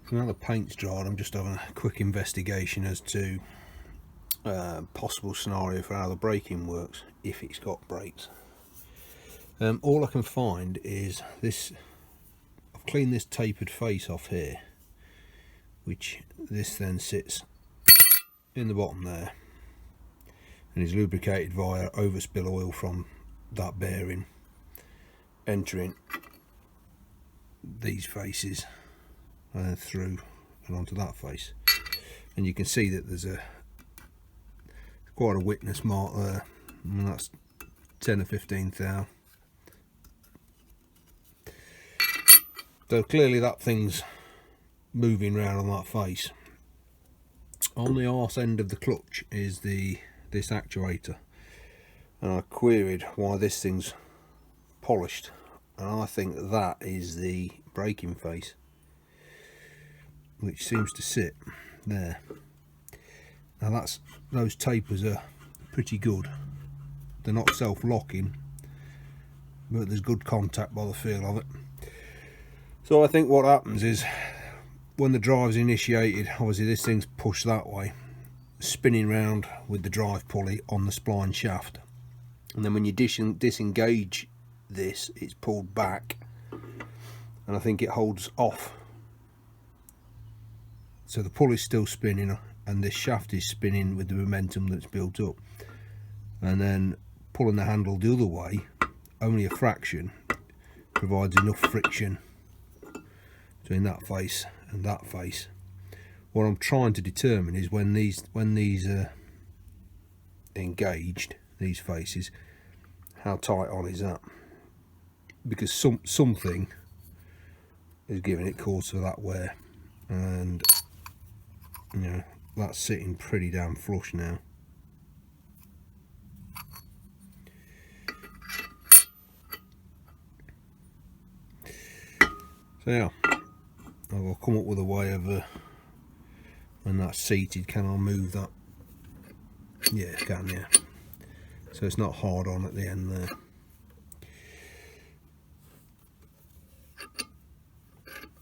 So now the paint's dried, I'm just having a quick investigation as to possible scenario for how the braking works, if it's got brakes. All I can find is this. I've cleaned this tapered face off here, which this then sits in the bottom there and is lubricated via overspill oil from that bearing entering these faces and then through and onto that face, and you can see that there's quite a witness mark there, and that's 10 or 15 thou. So clearly that thing's moving around on that face. On the arse end of the clutch is this actuator, and I queried why this thing's polished, and I think that is the braking face, which seems to sit there. Now those tapers are pretty good. They're not self-locking, but there's good contact by the feel of it. So I think what happens is, when the drive's initiated, obviously this thing's pushed that way, spinning round with the drive pulley on the spline shaft, and then when you disengage this, it's pulled back, and I think it holds off. So the pulley's still spinning and this shaft is spinning with the momentum that's built up, and then pulling the handle the other way, only a fraction, provides enough friction between that face and that face. What I'm trying to determine is when these are engaged, these faces, how tight on is that, because something is giving it cause for that wear, and you know that's sitting pretty damn flush now. So yeah, I'll come up with a way of when that's seated, can I move that? Yeah, I can, yeah. So it's not hard on at the end there.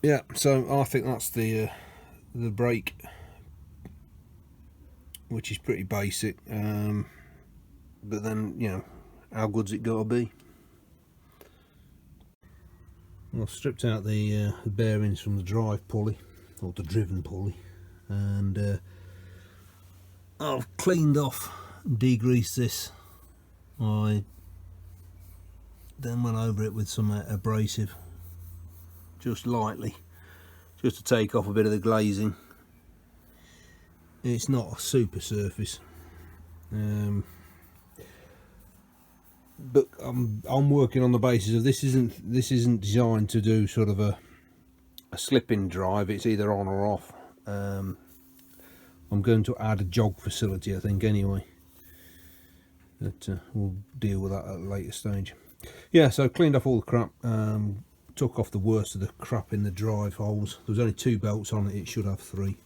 Yeah, so I think that's the brake, which is pretty basic, but then, you know, how good's it got to be? I've stripped out the bearings from the drive pulley, or the driven pulley, and I've cleaned off and degreased this. I then went over it with some abrasive, just lightly, just to take off a bit of the glazing. It's not a super surface, but I'm working on the basis of this isn't designed to do sort of a slip-in drive. It's either on or off. I'm going to add a jog facility, I think, anyway. But we'll deal with that at a later stage. Yeah, so cleaned off all the crap, took off the worst of the crap in the drive holes. There was only 2 belts on it, it should have 3.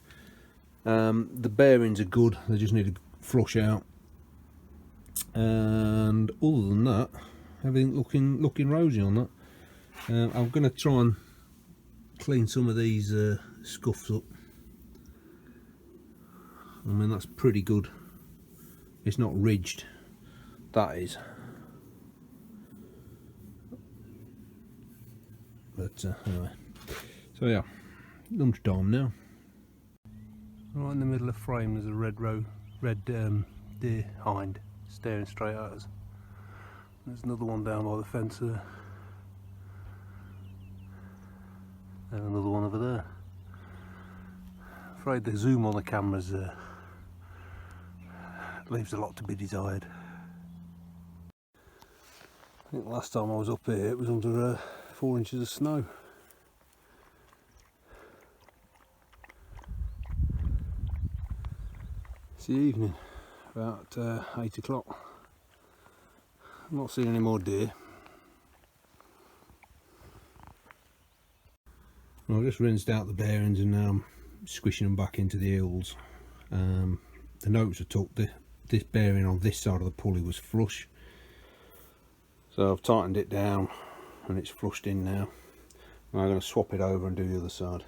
The bearings are good, they just need to flush out. And other than that, everything looking rosy on that. I'm going to try and clean some of these scuffs up. I mean, that's pretty good. It's not ridged, that is. But anyway, so yeah, lunchtime now. Right in the middle of the frame there's a red deer hind staring straight at us. There's another one down by the fence there, and another one over there. I'm afraid the zoom on the cameras leaves a lot to be desired. I think last time I was up here it was under 4 inches of snow. It's the evening, about 8 o'clock. I'm not seeing any more deer. Well, I've just rinsed out the bearings and now I'm squishing them back into the eels. The notes I took, this bearing on this side of the pulley was flush, so I've tightened it down and it's flushed in now. I'm going to swap it over and do the other side.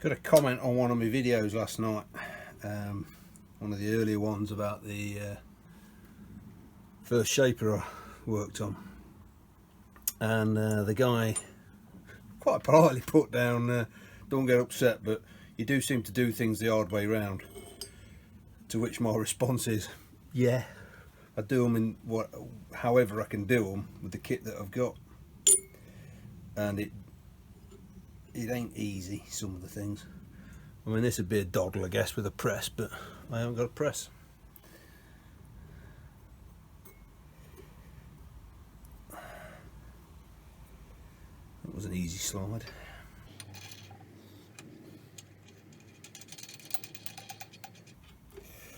Got a comment on one of my videos last night, one of the earlier ones about the first shaper I worked on, and the guy quite politely put down, don't get upset, but you do seem to do things the hard way round. To which my response is, yeah, I do them in however I can do them with the kit that I've got, and it ain't easy, some of the things. I mean, this would be a doddle, I guess, with a press, but I haven't got a press. That was an easy slide.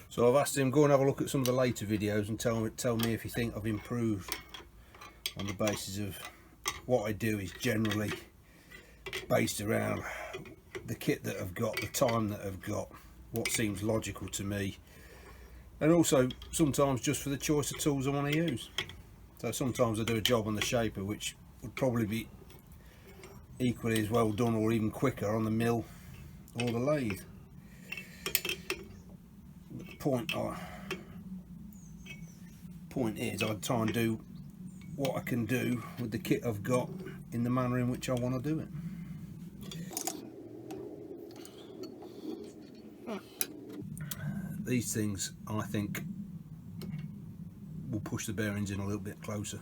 So I've asked him, go and have a look at some of the later videos and tell me if you think I've improved, on the basis of what I do is generally based around the kit that I've got, the time that I've got, what seems logical to me, and also sometimes just for the choice of tools I want to use. So sometimes I do a job on the shaper which would probably be equally as well done or even quicker on the mill or the lathe. But the point is, I try and do what I can do with the kit I've got in the manner in which I want to do it. These things, I think, will push the bearings in a little bit closer.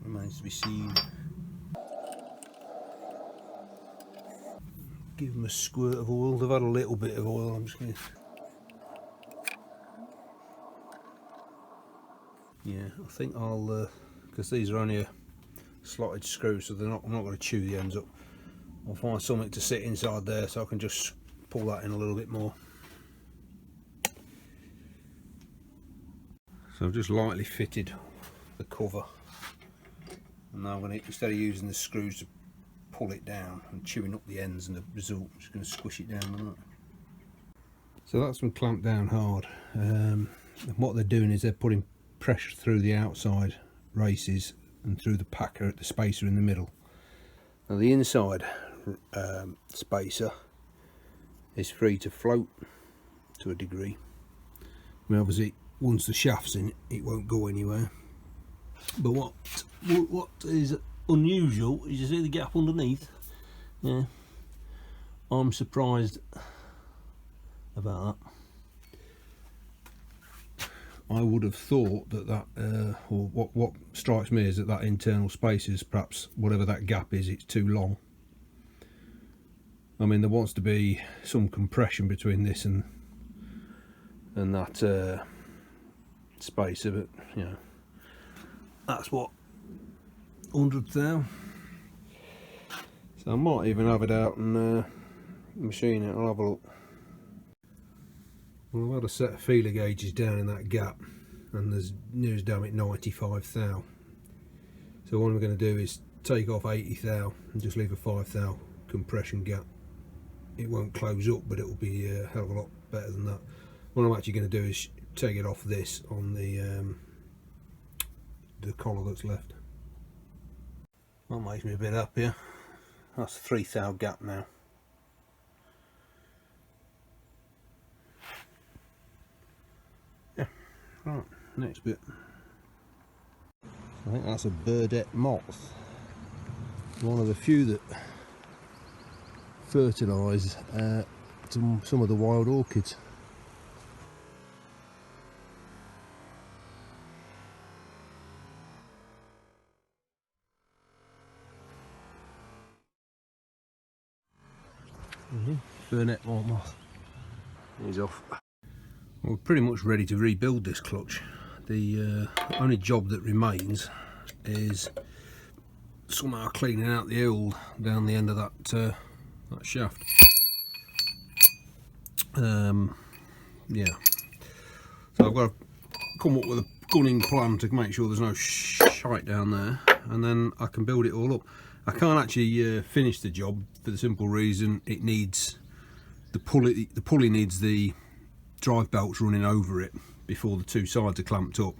Remains to be seen. Give them a squirt of oil. They've had a little bit of oil. I'm just going to... Yeah, I think I'll, because these are only a slotted screw, so I'm not going to chew the ends up. I'll find something to sit inside there so I can just pull that in a little bit more. So I've just lightly fitted the cover, and now I'm going to, instead of using the screws to pull it down and chewing up the ends and the result, I'm just going to squish it down like that. So that's been clamped down hard, and what they're doing is they're putting pressure through the outside races and through the packer at the spacer in the middle. Now the inside spacer is free to float to a degree. I mean, obviously once the shaft's in, it won't go anywhere. But what is unusual is, you see the gap underneath? Yeah, I'm surprised about that. I would have thought that or what strikes me is that internal space is perhaps, whatever that gap is, it's too long. I mean, there wants to be some compression between this and that spacer, but you know, that's what, 100 thou. So I might even have it out and machine it. I'll have a look. Well, I've had a set of feeler gauges down in that gap, and there's near as damn it 95 thou. So what I'm going to do is take off 80 thou and just leave a 5 thou compression gap. It won't close up, but it will be a hell of a lot better than that. What I'm actually going to do is take it off this on the collar that's left. That makes me a bit happier. That's a 3 thou gap now. Right, next bit. I think that's a birdette moth. One of the few that fertilise some of the wild orchids. Birdette moth. He's off. We're pretty much ready to rebuild this clutch. The only job that remains is somehow cleaning out the oil down the end of that shaft. Yeah, so I've got to come up with a gunning plan to make sure there's no shite down there, and then I can build it all up. I can't actually finish the job for the simple reason it needs the pulley. The pulley needs the drive belts running over it before the two sides are clamped up,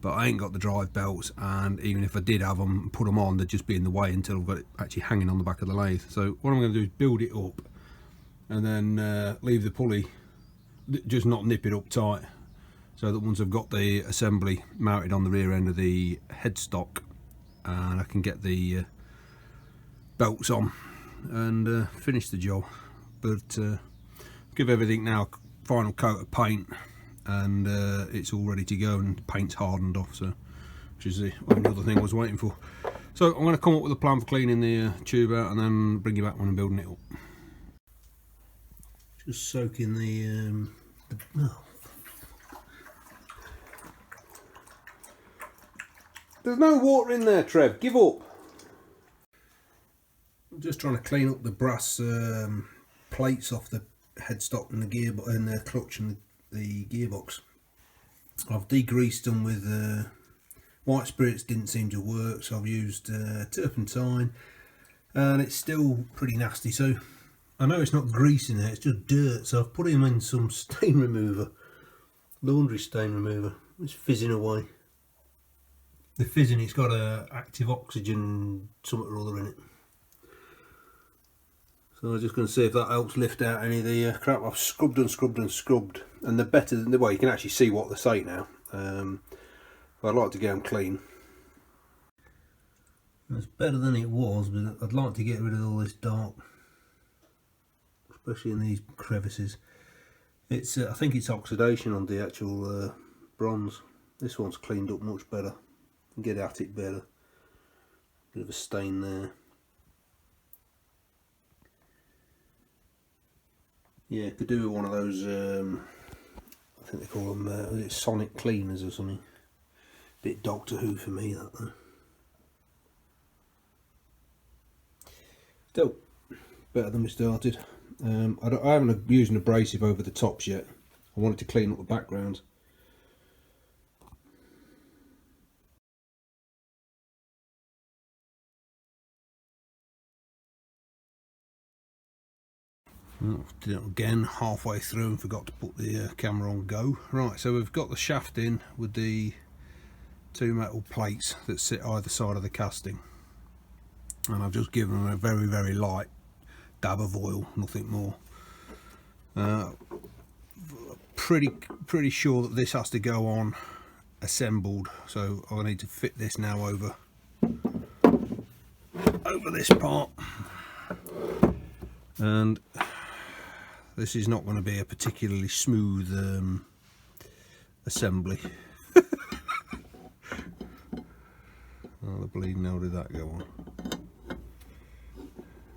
but I ain't got the drive belts, and even if I did have them, put them on, they'd just be in the way until I've got it actually hanging on the back of the lathe. So what I'm going to do is build it up and then leave the pulley, just not nip it up tight, so that once I've got the assembly mounted on the rear end of the headstock and I can get the belts on and finish the job. But give everything now a final coat of paint, and it's all ready to go, and the paint's hardened off, so which is the only other thing I was waiting for. So I'm going to come up with a plan for cleaning the tube out and then bring you back when I'm building it up. Just soaking the oh. There's no water in there, Trev, give up. I'm just trying to clean up the brass plates off the headstock and the gear and the clutch and the gearbox. I've degreased them with white spirits, didn't seem to work, so I've used turpentine, and it's still pretty nasty. So I know it's not grease in there, it's just dirt, so I've put him in some stain remover, laundry stain remover. It's fizzing away. The fizzing, it's got a active oxygen something or other in it. So I'm just going to see if that helps lift out any of the crap. I've scrubbed and scrubbed and scrubbed, and they're better than the way you can actually see what they say now. But I'd like to get them clean. It's better than it was, but I'd like to get rid of all this dark, especially in these crevices. It's I think it's oxidation on the actual bronze. This one's cleaned up much better. You can get at it better. Bit of a stain there. Yeah, could do with one of those, I think they call them, was it sonic cleaners or something? Bit Doctor Who for me, that though. Still, better than we started. I haven't used an abrasive over the tops yet. I wanted to clean up the background. Did it again halfway through and forgot to put the camera on go. Right, so we've got the shaft in with the two metal plates that sit either side of the casting, and I've just given them a very, very light dab of oil, nothing more. Pretty sure that this has to go on assembled, so I need to fit this now over this part, and this is not going to be a particularly smooth assembly. Oh, the bleeding hell did that go on?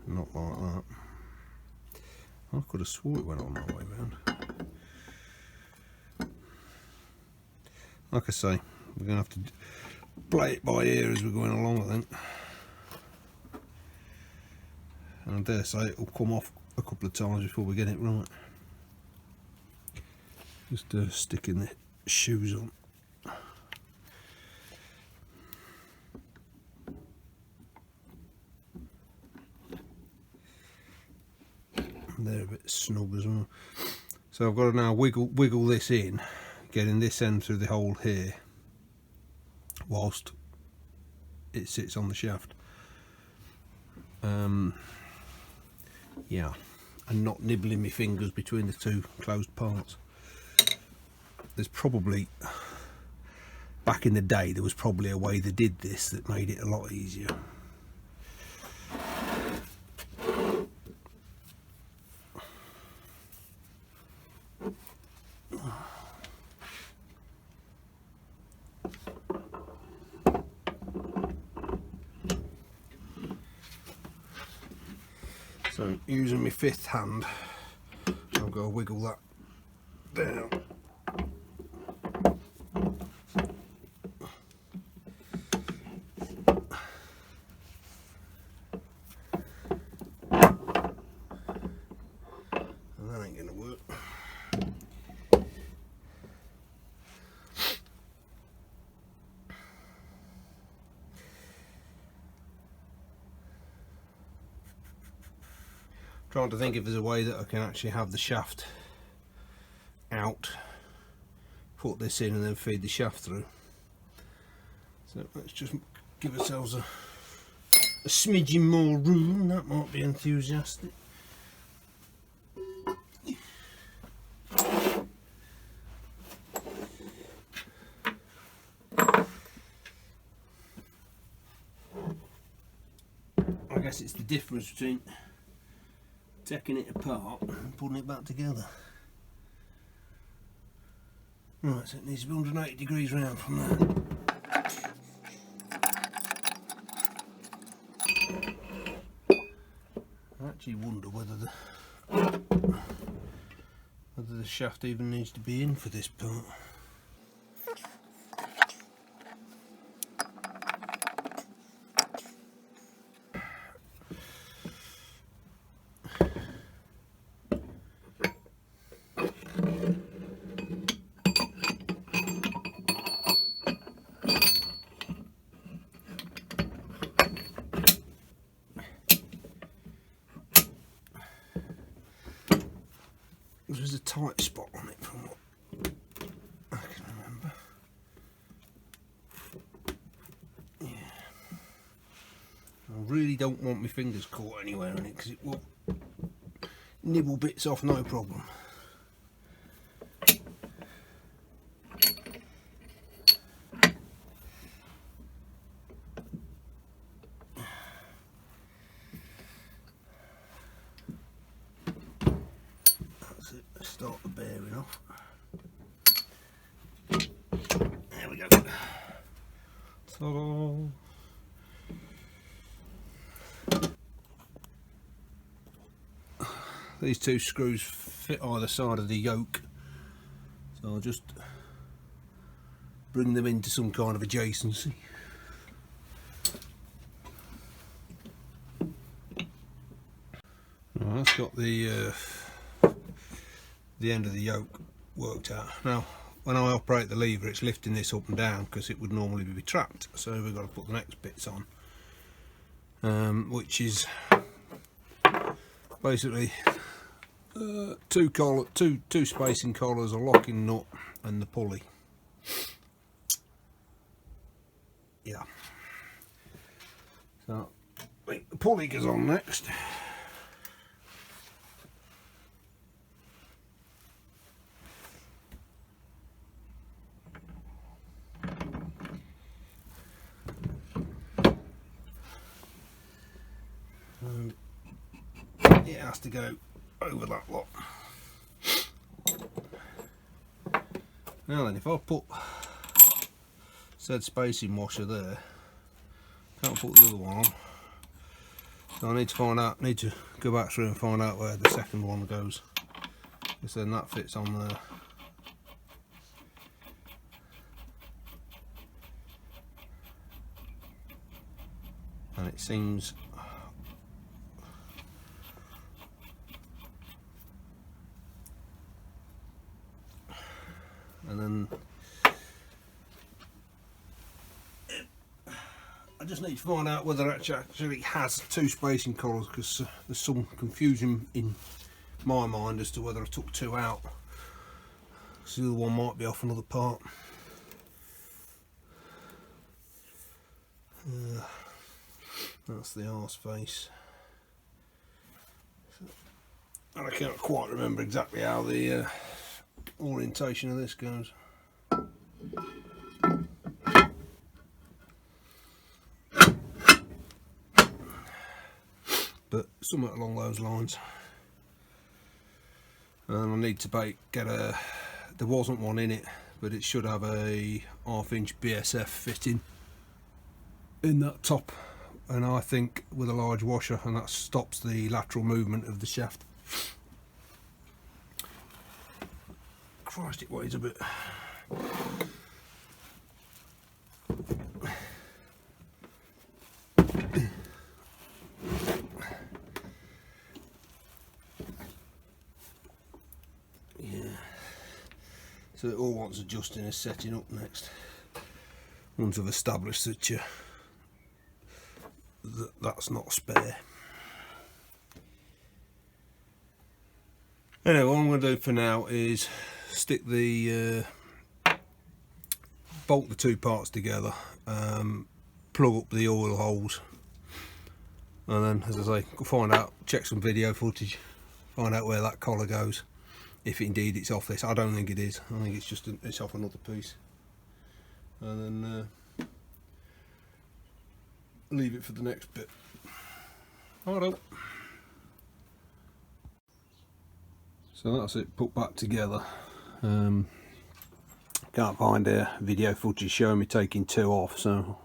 Not like that. I could have swore it went on that way round. Like I say, we're going to have to play it by ear as we're going along, I think. And I dare say it'll come off a couple of times before we get it right. Just sticking the shoes on. They're a bit snug as well. So I've got to now wiggle this in, getting this end through the hole here, whilst it sits on the shaft. Yeah, and not nibbling my fingers between the two closed parts. There's probably, back in the day, there was probably a way they did this that made it a lot easier. So using my fifth hand, I've got to wiggle that down. And that ain't gonna work. Trying to think if there's a way that I can actually have the shaft out, put this in and then feed the shaft through. So let's just give ourselves a smidgen more room. That might be enthusiastic. I guess it's the difference between taking it apart and putting it back together. Right, so it needs to be 180 degrees round from there. I actually wonder whether the shaft even needs to be in for this part. There's a tight spot on it from what I can remember. Yeah. I really don't want my fingers caught anywhere in it because it will nibble bits off no problem. Start the bearing off. There we go. Ta-da! These two screws fit either side of the yoke, so I'll just bring them into some kind of adjacency. Right, that's got the end of the yoke worked out. Now when I operate the lever it's lifting this up and down because it would normally be trapped, so we've got to put the next bits on, which is basically two spacing collars, a locking nut and the pulley. Yeah, so I think the pulley goes on next. It has to go over that lot. Now then, if I put said spacing washer there, can't put the other one on, so I need to go back through and find out where the second one goes, because then that fits on there. And it seems and then I just need to find out whether it actually has two spacing collars, because there's some confusion in my mind as to whether I took two out, so the other one might be off another part. That's the arse face. And I can't quite remember exactly how the orientation of this goes. But somewhat along those lines. And I need to get a, there wasn't one in it, but it should have a 1/2 inch BSF fitting in that top, and I think with a large washer, and that stops the lateral movement of the shaft. Christ, it weighs a bit. Yeah, so it all wants adjusting is setting up next, once I've established that that's not a spare. Anyway, what I'm going to do for now is stick the bolt the two parts together, plug up the oil holes, and then, as I say, find out, check some video footage, find out where that collar goes, if indeed it's off this. I don't think it is. I think it's just it's off another piece, and then leave it for the next bit. Alright. So that's it put back together. Can't find a video footage showing me taking two off, so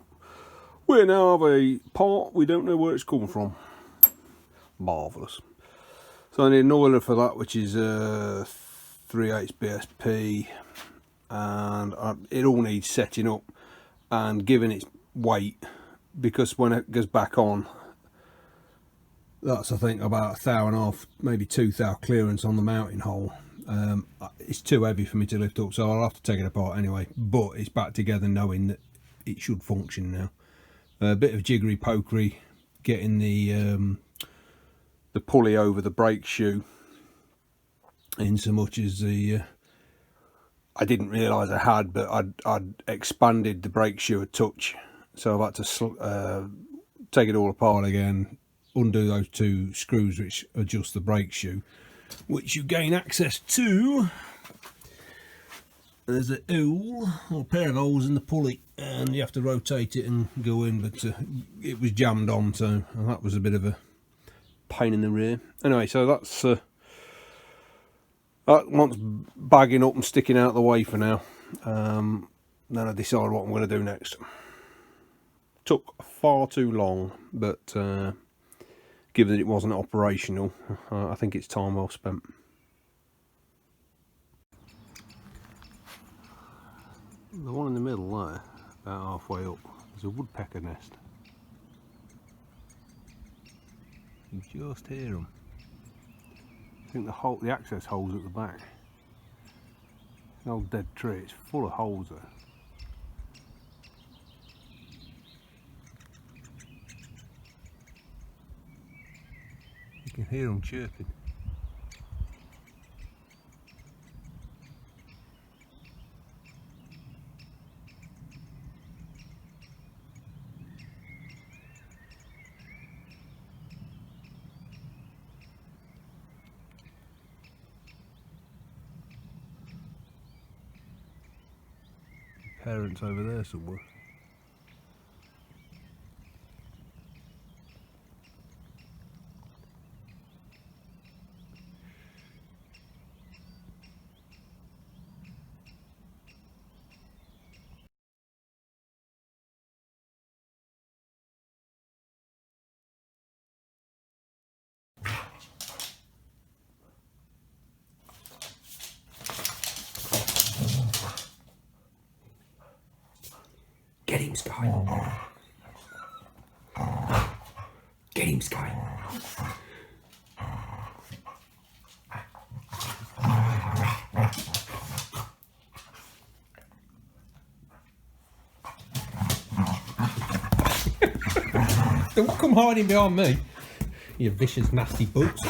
we now have a part we don't know where it's come from. Marvellous. So I need an oiler for that, which is 3/8 BSP, and it all needs setting up and giving its weight, because when it goes back on, that's I think about 1.5 maybe 2 thou clearance on the mounting hole. It's too heavy for me to lift up, so I'll have to take it apart anyway, but it's back together knowing that it should function now. A bit of jiggery pokery getting the pulley over the brake shoe, in so much as the I didn't realise I had, but I'd expanded the brake shoe a touch, so I've had to take it all apart again, undo those two screws which adjust the brake shoe, which you gain access to. There's a hole, or a pair of holes in the pulley, and you have to rotate it and go in, but it was jammed on, so that was a bit of a pain in the rear. Anyway, so that's that wants bagging up and sticking out the way for now. Then I decide what I'm going to do next. Took far too long, but given that it wasn't operational, I think it's time well spent. The one in the middle there, about halfway up, is a woodpecker nest. You just hear them. I think the access hole's at the back. An old dead tree, it's full of holes there. You can hear them chirping. Parents over there somewhere. Get him, Sky. Get him, Sky. Don't come hiding behind me, you vicious, nasty boots.